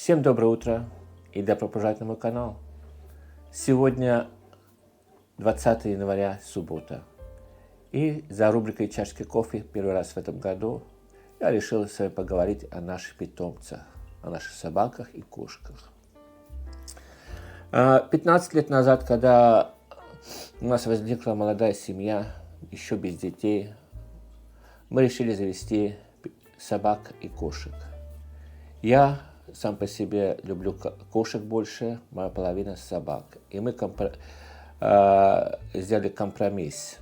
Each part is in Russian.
Всем доброе утро и добро пожаловать на мой канал. Сегодня 20 января, суббота. И за рубрикой «Чашки кофе» первый раз в этом году я решил с вами поговорить о наших питомцах, о наших собаках и кошках. 15 лет назад, когда у нас возникла молодая семья, еще без детей, мы решили завести собак и кошек. Я сам по себе люблю кошек больше, моя половина собак. И мы сделали компромисс.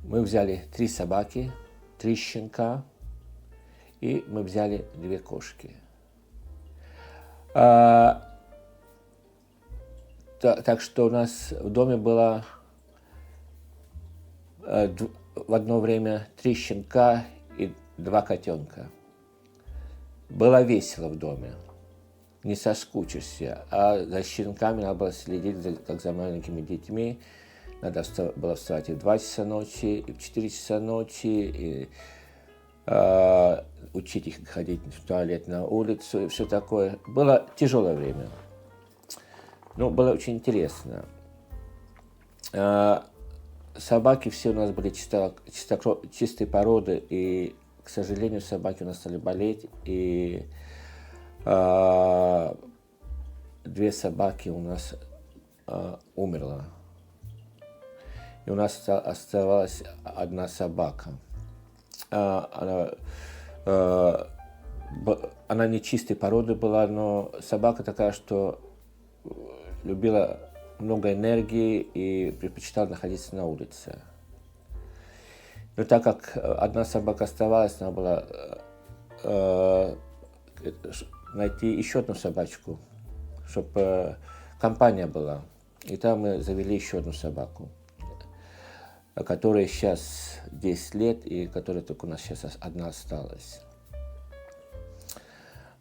Мы взяли 3 собаки, 3 щенка, и мы взяли 2 кошки. Так что у нас в доме было в одно время 3 щенка и 2 котенка. Было весело в доме, не соскучишься, а за щенками надо было следить, как за маленькими детьми. Надо было вставать и в 2 часа ночи, и в 4 часа ночи, и учить их ходить в туалет на улицу, и все такое. Было тяжелое время, но было очень интересно. Собаки все у нас были чистой породы, и, к сожалению, собаки у нас стали болеть, и 2 собаки у нас умерла. И у нас оставалась 1 собака. Она не чистой породы была, но собака такая, что любила много энергии и предпочитала находиться на улице. Но так как 1 собака оставалась, надо было найти еще 1 собачку, чтобы компания была. И там мы завели еще 1 собаку, которая сейчас 10 лет, и которая только у нас сейчас 1 осталась.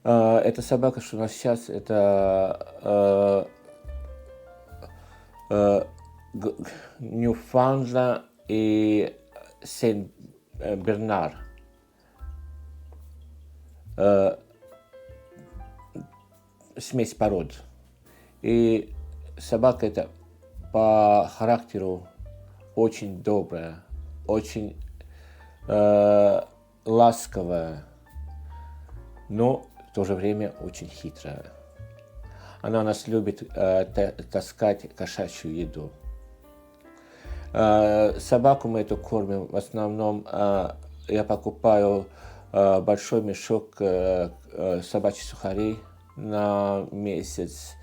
Эта собака, что у нас сейчас, это Ньюфаундленд и Сен-Бернар. Смесь пород. И собака эта по характеру очень добрая, очень ласковая, но в то же время очень хитрая. Она у нас любит таскать кошачью еду. Собаку мы эту кормим, в основном я покупаю большой мешок собачьих сухарей на месяц,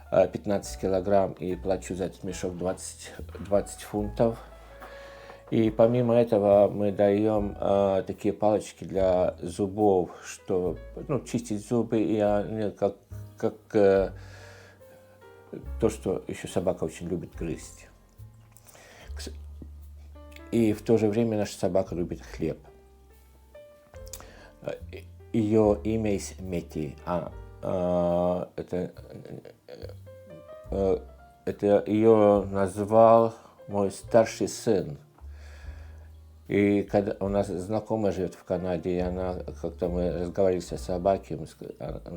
15 килограмм, и плачу за этот мешок 20 фунтов. И помимо этого мы даем такие палочки для зубов, что чистить зубы, и они как то, что еще собака очень любит грызть. И в то же время наша собака любит хлеб. Ее имя Мети. Это ее назвал мой старший сын. И когда у нас знакомая живет в Канаде, и она, как-то мы разговаривали о собаке, мы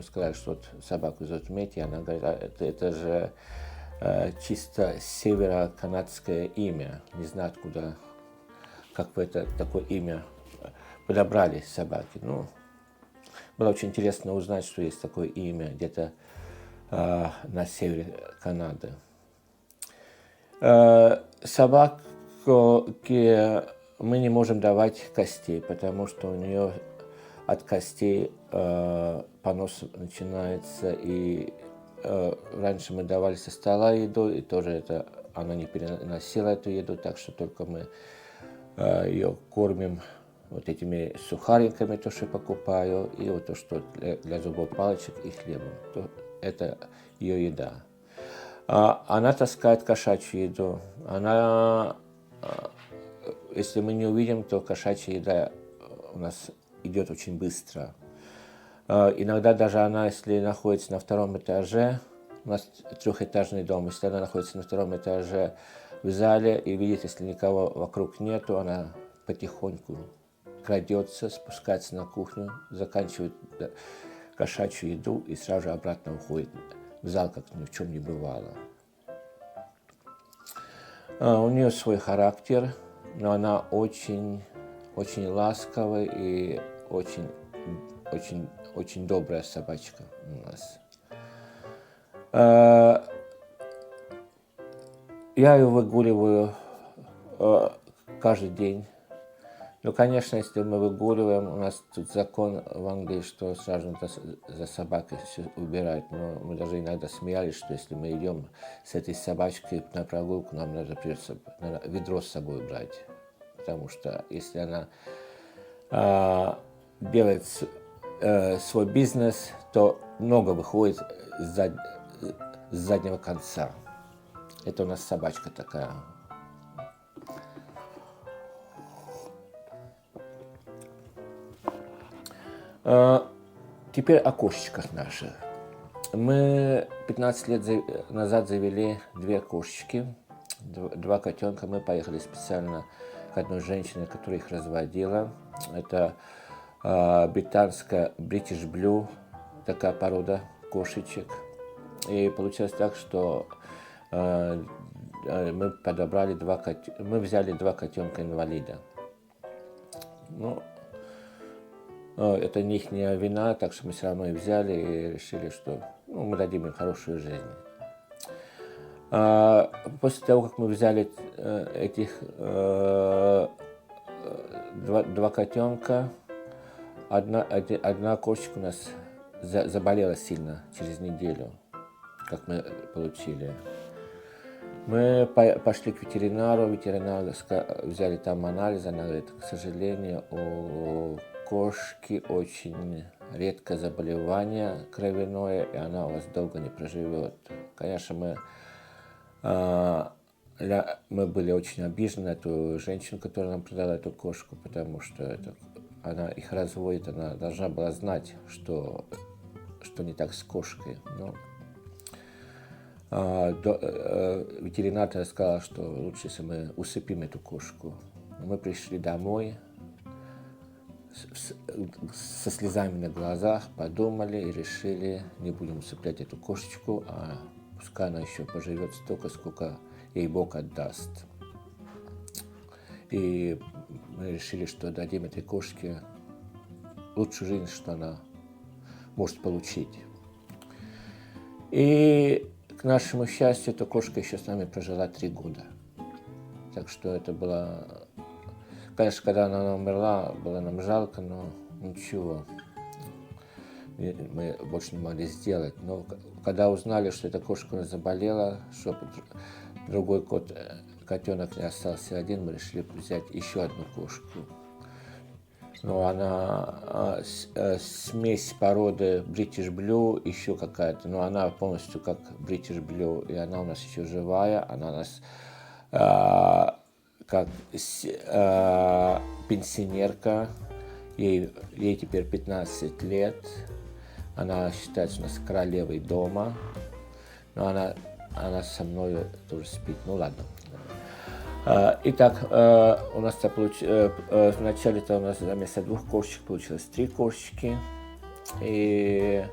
сказали, что вот собаку зовут Мети, она говорит, это же чисто североканадское имя, не знаю откуда, как вы это такое имя подобрали собаки. Было очень интересно узнать, что есть такое имя где-то на севере Канады. Собаке мы не можем давать костей, потому что у нее от костей понос начинается. И раньше мы давали со стола еду, и тоже она не переносила эту еду, так что только мы ее кормим вот этими сухариками, то, что я покупаю, и вот то, что для зубов палочек и хлебом. Это ее еда. Она таскает кошачью еду. Если мы не увидим, то кошачья еда у нас идет очень быстро. Иногда даже она, если находится на 2-м этаже, у нас 3-этажный дом, если она находится на 2-м этаже в зале и видит, если никого вокруг нету, она потихоньку крадется, спускается на кухню, заканчивает кошачью еду и сразу же обратно уходит в зал, как ни в чем не бывало. У нее свой характер, но она очень ласковая и очень добрая собачка у нас. Я ее выгуливаю каждый день. Ну, конечно, если мы выгуливаем, у нас тут закон в Англии, что сразу надо за собакой все убирать. Но мы даже иногда смеялись, что если мы идем с этой собачкой на прогулку, нам придется ведро с собой брать. Потому что если она делает свой бизнес, то много выходит с заднего конца. Это у нас собачка такая. Теперь о кошечках наших. Мы 15 лет назад завели 2 кошечки, 2 котенка. Мы поехали специально к одной женщине, которая их разводила. Это британская British Blue, такая порода кошечек. И получилось так, что мы подобрали мы взяли 2 котенка-инвалида. Ну, это не их вина, так что мы все равно их взяли и решили, что мы дадим им хорошую жизнь. После того, как мы взяли этих 2 котенка, одна кошечка у нас заболела сильно через неделю, как мы получили. Мы пошли к ветеринару, взяли там анализ, она говорит, к сожалению, у кошки очень редкое заболевание кровяное, и она у вас долго не проживет. Конечно, мы были очень обижены на эту женщину, которая нам продала эту кошку, потому что она их разводит, она должна была знать, что не так с кошкой. Но ветеринар сказал, что лучше, если мы усыпим эту кошку. Мы пришли домой со слезами на глазах, подумали и решили, не будем усыплять эту кошечку, а пускай она еще поживет столько, сколько ей Бог отдаст. И мы решили, что дадим этой кошке лучшую жизнь, что она может получить. И к нашему счастью, эта кошка еще с нами прожила 3 года. Так что это было... Конечно, когда она умерла, было нам жалко, но ничего. Мы больше не могли сделать. Но когда узнали, что эта кошка у нас заболела, что другой котенок не остался один, мы решили взять еще одну кошку. Но она смесь породы British Blue, еще какая-то, но она полностью как British Blue, и она у нас еще живая, она у нас как пенсионерка, ей теперь 15 лет, она считается у нас королевой дома, но она со мной тоже спит, ну ладно. Итак, у нас вначале-то у нас вместо 2 кошечек получилось 3 кошечки. И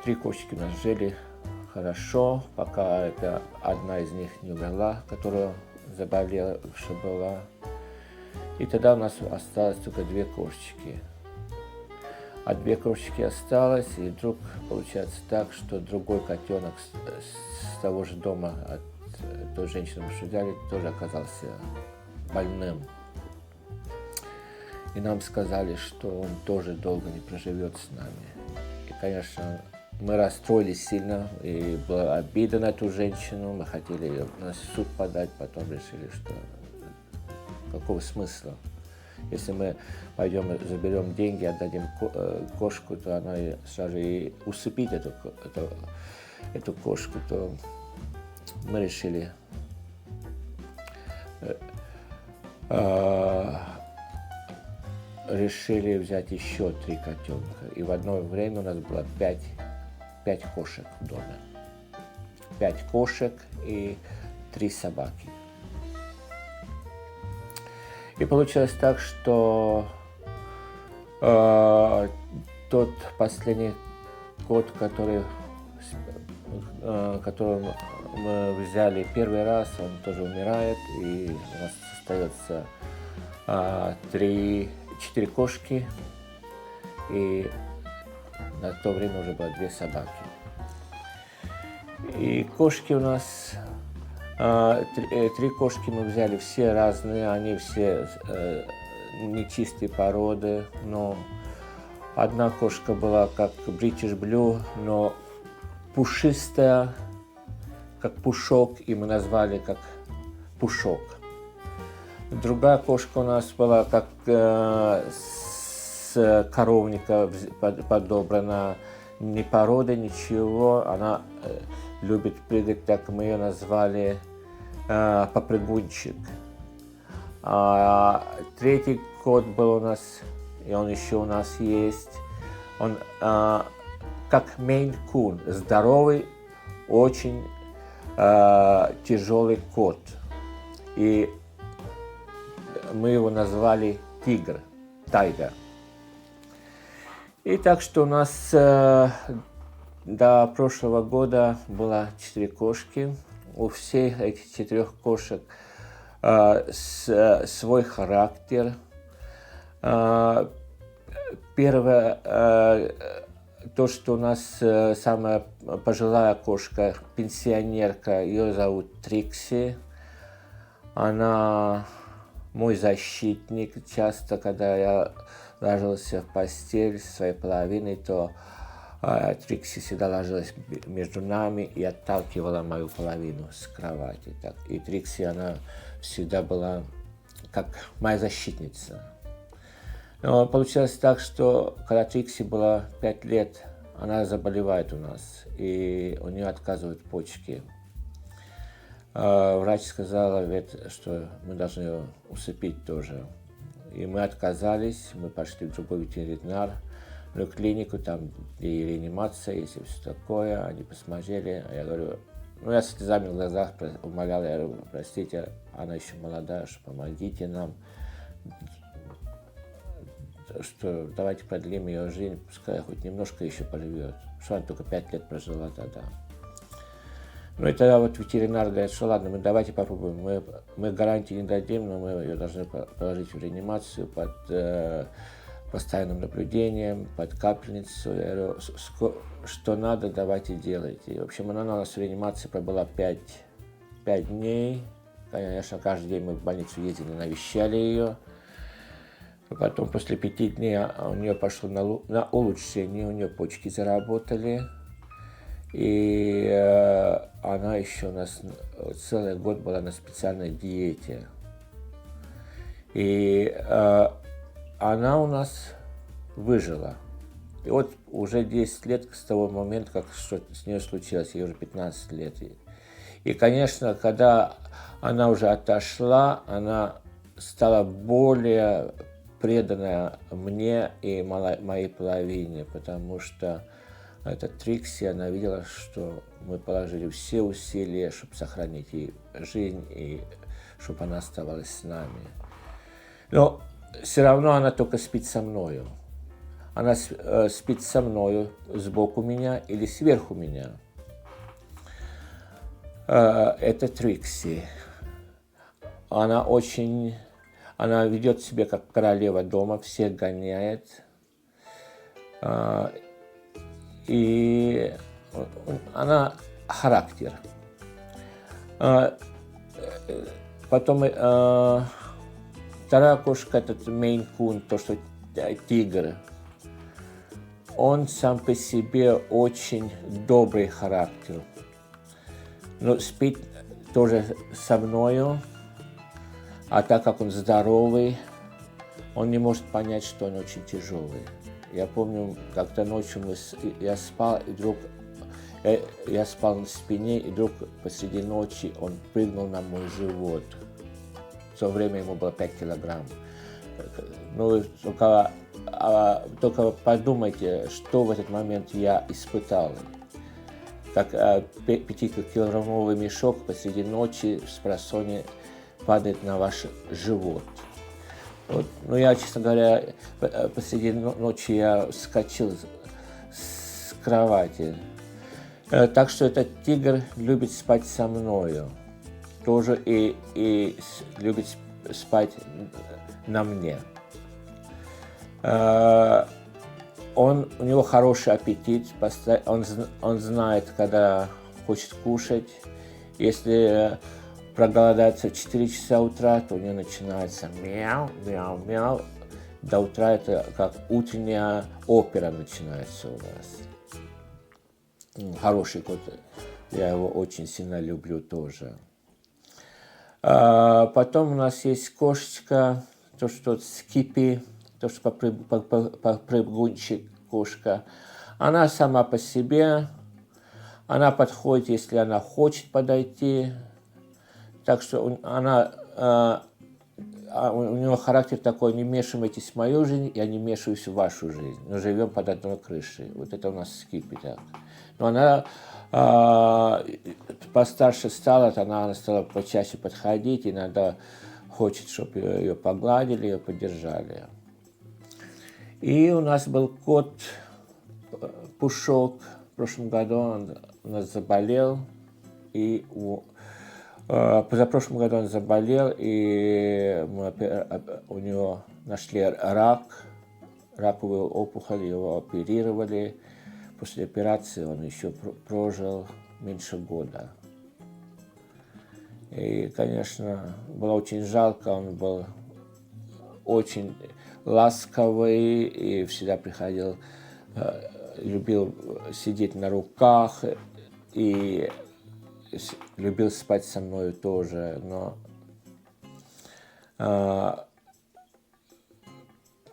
3 кошечки у нас жили хорошо, пока одна из них не умерла, которая заболела, что была. И тогда у нас осталось только 2 кошечки. А 2 кошечки осталось, и вдруг получается так, что другой котенок с того же дома от той женщины, что взяли, тоже оказался больным. И нам сказали, что он тоже долго не проживет с нами. И, конечно, мы расстроились сильно, и была обида на эту женщину, мы хотели ее на суд подать, потом решили, что какого смысла. Если мы пойдем, заберем деньги, отдадим кошку, то она сразу и усыпит эту кошку, то мы решили взять еще 3 котенка. И в одно время у нас было 5 кошек в доме. 5 кошек и 3 собаки. И получилось так, что тот последний кот, которого мы взяли первый раз, он тоже умирает, и у нас остается 4 кошки, и на то время уже было 2 собаки. И кошки у нас, 3 кошки мы взяли, все разные, они все нечистой породы, но одна кошка была как British Blue, но пушистая, как пушок, и мы назвали как Пушок. Другая кошка у нас была как с коровника подобрана, ни породы, ничего, она любит прыгать, так мы ее назвали Попрыгунчик. Третий кот был у нас, и он еще у нас есть. Он как Мейн-кун, здоровый, очень тяжелый кот. И мы его назвали Тигр, Тайгер. И так что у нас до прошлого года было 4 кошки. У всех этих 4 кошек свой характер. Первое, то, что у нас самая пожилая кошка, пенсионерка, ее зовут Трикси. Она мой защитник. Часто, когда я ложился в постель со своей половиной, то Трикси всегда ложилась между нами и отталкивала мою половину с кровати. Так. И Трикси, она всегда была как моя защитница. Но получилось так, что когда Трикси было 5 лет, она заболевает у нас, и у нее отказывают почки. Врач сказал, что мы должны ее усыпить тоже. И мы отказались, мы пошли в другой ветеринар, в клинику, там и реанимация есть, и все такое. Они посмотрели, а я говорю, я с слезами в глазах умолял, я говорю, простите, она еще молодая, что помогите нам, что давайте продлим ее жизнь, пускай хоть немножко еще поживет, что она только 5 лет прожила тогда. Ну и тогда вот ветеринар говорит, что ладно, мы давайте попробуем, мы гарантии не дадим, но мы ее должны положить в реанимацию под постоянным наблюдением, под капельницу. Я говорю, что надо, давайте делайте. И, в общем, она у нас в реанимации пробыла 5 дней. Конечно, каждый день мы в больницу ездили, навещали ее. Потом после 5 дней у нее пошло на улучшение, у нее почки заработали. И она еще у нас целый год была на специальной диете. И она у нас выжила. И вот уже 10 лет с того момента, как что с ней случилось, ей уже 15 лет. И, конечно, когда она уже отошла, она стала более преданная мне и моей половине, потому что эта Трикси, она видела, что мы положили все усилия, чтобы сохранить ей жизнь и чтобы она оставалась с нами. Но все равно она только спит со мною. Она спит со мною сбоку меня или сверху меня. Это Трикси. Она ведет себя как королева дома, всех гоняет. И она характер. Потом вторая кошка, этот Мейн-кун, то, что тигр, он сам по себе очень добрый характер. Но спит тоже со мною, а так как он здоровый, он не может понять, что он очень тяжелый. Я помню, как-то ночью я спал, и вдруг я спал на спине, и вдруг посреди ночи он прыгнул на мой живот. В то время ему было 5 килограмм. Ну, только подумайте, что в этот момент я испытал. Как 5-килограммовый мешок посреди ночи спросонья падает на ваш живот. Вот. Ну, я, честно говоря, посреди ночи я вскочил с кровати. Так что этот тигр любит спать со мною. Тоже и любит спать на мне. У него хороший аппетит, он знает, когда хочет кушать. Если проголодается в 4 часа утра, то у него начинается мяу, мяу, мяу. До утра это как утренняя опера начинается у нас. Хороший кот, я его очень сильно люблю тоже. Потом у нас есть кошечка, то, что Скипи, то, что попрыгунчик кошка. Она сама по себе, она подходит, если она хочет подойти. Так что у нее характер такой: не вмешивайтесь в мою жизнь, я не вмешиваюсь в вашу жизнь. Мы живем под одной крышей. Вот это у нас Скипи так. Но она постарше стала, она стала почаще подходить, иногда хочет, чтобы ее погладили, ее поддержали. И у нас был кот Пушок. В прошлом году он у нас заболел, и позапрошлом году он заболел, и у него нашли раковую опухоль, его оперировали. После операции он еще прожил меньше года. И, конечно, было очень жалко, он был очень ласковый и всегда приходил, любил сидеть на руках и любил спать со мной тоже. Но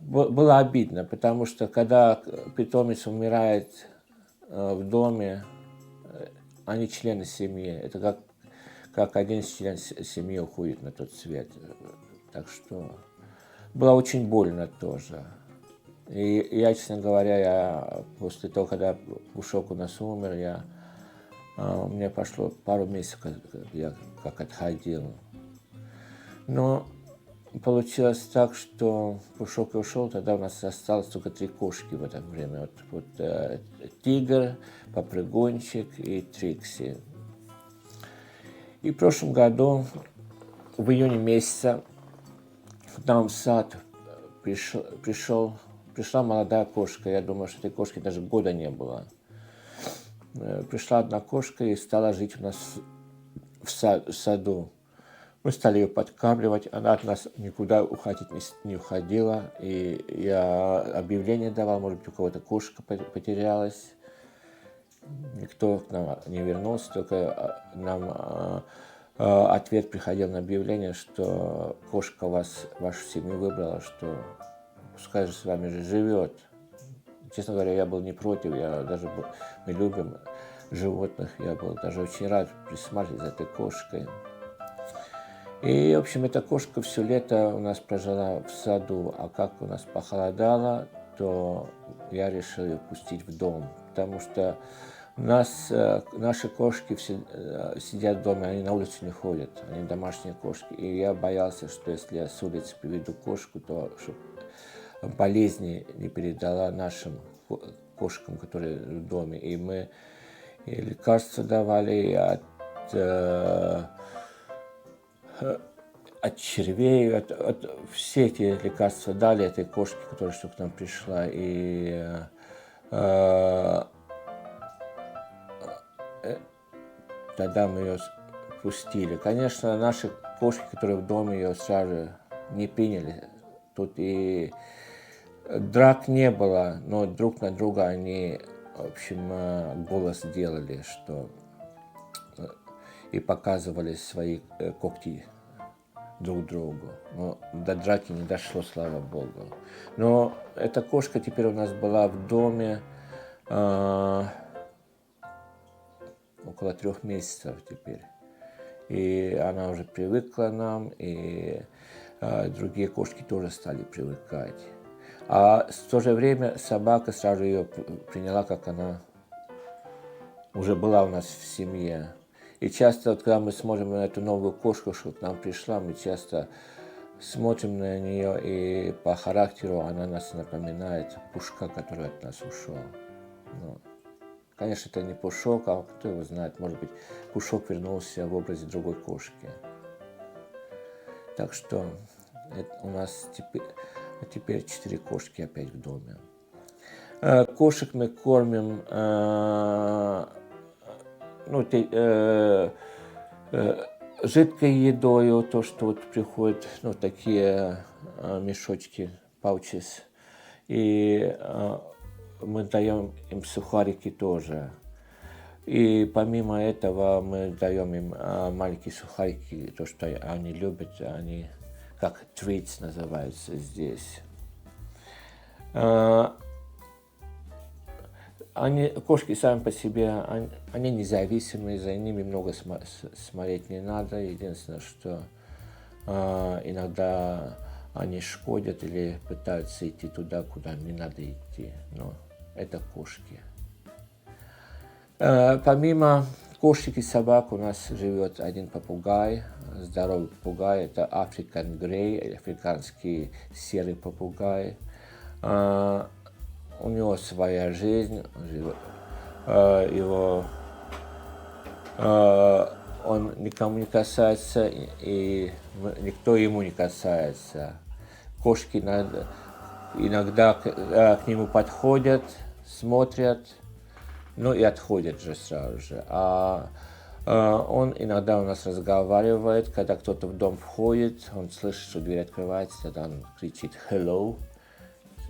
было обидно, потому что когда питомец умирает в доме, они члены семьи. Это как один член семьи уходит на тот свет. Так что было очень больно тоже. И я, честно говоря, после того, когда Пушок у нас умер, у меня прошло пару месяцев, я как отходил. Но получилось так, что Пушок ушел, тогда у нас осталось только 3 кошки в это время. Вот Тигр, Попрыгунчик и Трикси. И в прошлом году, в июне месяце, к нам в сад пришла молодая кошка. Я думаю, что этой кошки даже года не было. Пришла одна кошка и стала жить у нас в саду. Мы стали ее подкармливать, она от нас никуда уходить не уходила. И я объявление давал, может быть, у кого-то кошка потерялась. Никто к нам не вернулся, только нам ответ приходил на объявление, что кошка вашу семью выбрала, что пускай же с вами же живет. Честно говоря, я был не против, мы любим животных, я был даже очень рад присматривать за этой кошкой. И, в общем, эта кошка все лето у нас прожила в саду, а как у нас похолодало, то я решил ее пустить в дом, потому что наши кошки все сидят в доме, они на улицу не ходят, они домашние кошки. И я боялся, что если я с улицы приведу кошку, то чтобы болезни не передала нашим кошкам, которые в доме. И мы и лекарства давали и от червей, все эти лекарства дали этой кошке, которая что к нам пришла. И тогда мы ее пустили. Конечно, наши кошки, которые в доме, ее сразу не приняли. Тут и драк не было, но друг на друга они, в общем, голос делали, что и показывали свои когти друг другу. Но до драки не дошло, слава богу. Но эта кошка теперь у нас была в доме около 3 месяцев теперь. И она уже привыкла к нам, и другие кошки тоже стали привыкать. А в то же время собака сразу ее приняла, как она уже была у нас в семье. И часто, вот, когда мы смотрим на эту новую кошку, что к нам пришла, мы часто смотрим на нее, и по характеру она нас напоминает Пушка, который от нас ушел. Ну, Конечно, это не Пушок, а кто его знает, может быть, Пушок вернулся в образе другой кошки. Так что у нас теперь 4 кошки опять в доме. Кошек мы кормим жидкой едой, то, что вот приходят, такие мешочки, pouches. И мы даем им сухарики тоже. И помимо этого мы даем им маленькие сухарики, то, что они любят, они как treats называются здесь. Кошки сами по себе, они независимые, за ними много смотреть не надо. Единственное, что иногда они шкодят или пытаются идти туда, куда не надо идти. Но это кошки. Помимо кошек и собак у нас живет один попугай, здоровый попугай. Это African Grey, африканский серый попугай. У него своя жизнь, он никому не касается, и никто ему не касается. Кошки иногда к нему подходят, смотрят, и отходят же сразу же. Он иногда у нас разговаривает, когда кто-то в дом входит, он слышит, что дверь открывается, тогда он кричит «hello»,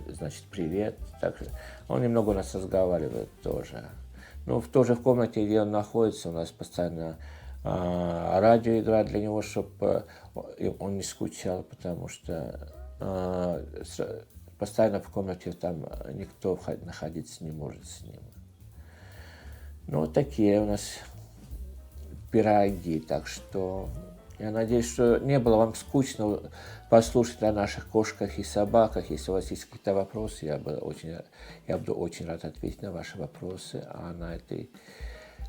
значит «привет». Так что он немного у нас разговаривает тоже. В той же комнате, где он находится, у нас постоянно радио играет для него, чтобы он не скучал, потому что постоянно в комнате там никто находиться не может с ним. Такие у нас пироги, так что я надеюсь, что не было вам скучно послушать о наших кошках и собаках. Если у вас есть какие-то вопросы, я буду очень рад ответить на ваши вопросы. А на этой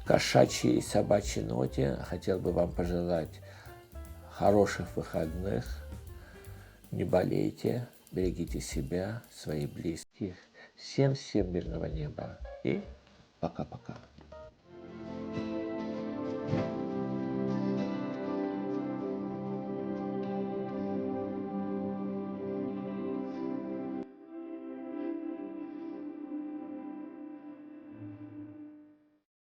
кошачьей и собачьей ноте хотел бы вам пожелать хороших выходных. Не болейте, берегите себя, своих близких. Всем мирного неба и пока-пока.